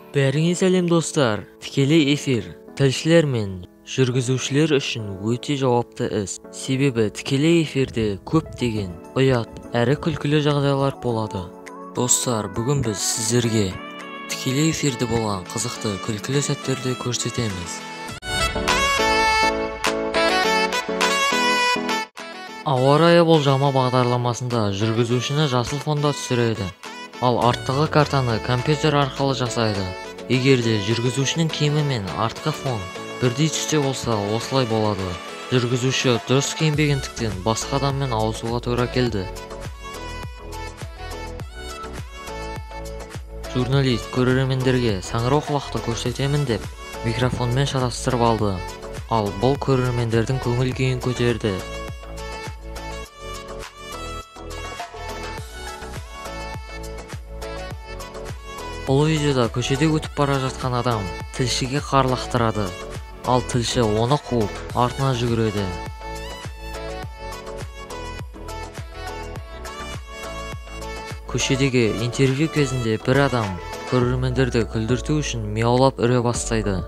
Бәріңе сәлем достар. Тікелей эфир тілшілер мен жүргізушілер үшін өте жауапты іс. Себебі тікелей эфирде көптеген ұят әрі күлкілі жағдайлар болады. Достар, бүгін біз сіздерге тікелей эфирде болған қызықты күлкілі сәттерді көрсетеміз. Ауа райы болжамы бағдарламасында жүргізушіні жасыл фонда түсіреді, ал арттағы картаны компьютер арқылы жасайды. Егер де жүргізушінің киімі мен артқы фон бірдей түсте болса, осылай болады. Жүргізуші дұрыс киінбегендіктен басқа адаммен ауысуға тура келді. Журналист көрермендерге саңырауқұлақты көрсетемін деп микрофонмен шатастырып алды, ал бұл көрермендердің көңіл күйін көтерді. Бұл видеода көшеде өтіп бара жатқан адам тілшіге қар лақтырады, ал тілші оны қуып артына жүгіреді. Көшедегі интервью кезінде бір адам көрермендерді күлдірту үшін мияулап үре бастайды.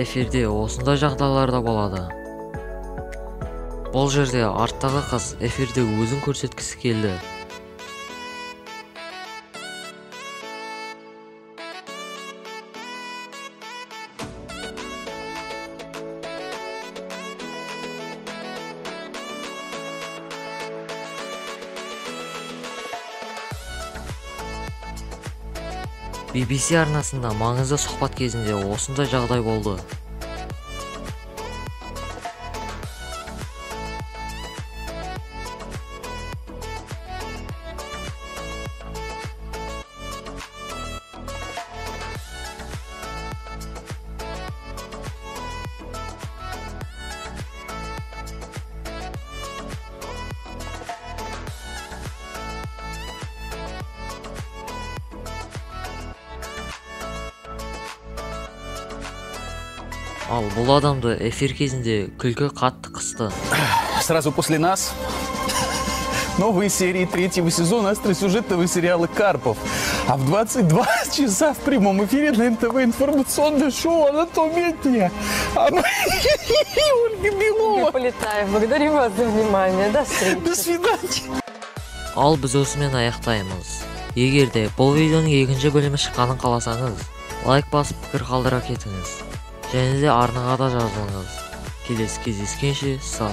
Эфирде осындай жағдайлар да болады. Бұл жерде арттағы қыз эфирде өзін көрсеткісі келді. BBC арнасында маңызды сұхбат кезінде осындай жағдай болды. Ал бұл адамды эфир кезінде күлкі қатты қысты. Сразу после нас новые серии третьего сезона остросюжетного сериала «Карпов». А в 22 часа в прямом эфире на НТВ информационное шоу «Анатомия дня». Ольга Белова. Полетаем. Благодарю вас за внимание. До встречи. До свидания. Ал біз осымен аяқтаймыз. Егерде бұл видеоның екінші бөлімі шыққанын қаласаңыз, лайк басып пікір қалдыра кетіңіз. Және де арнаға да жазылыңыз. Келесі кездескенше сау.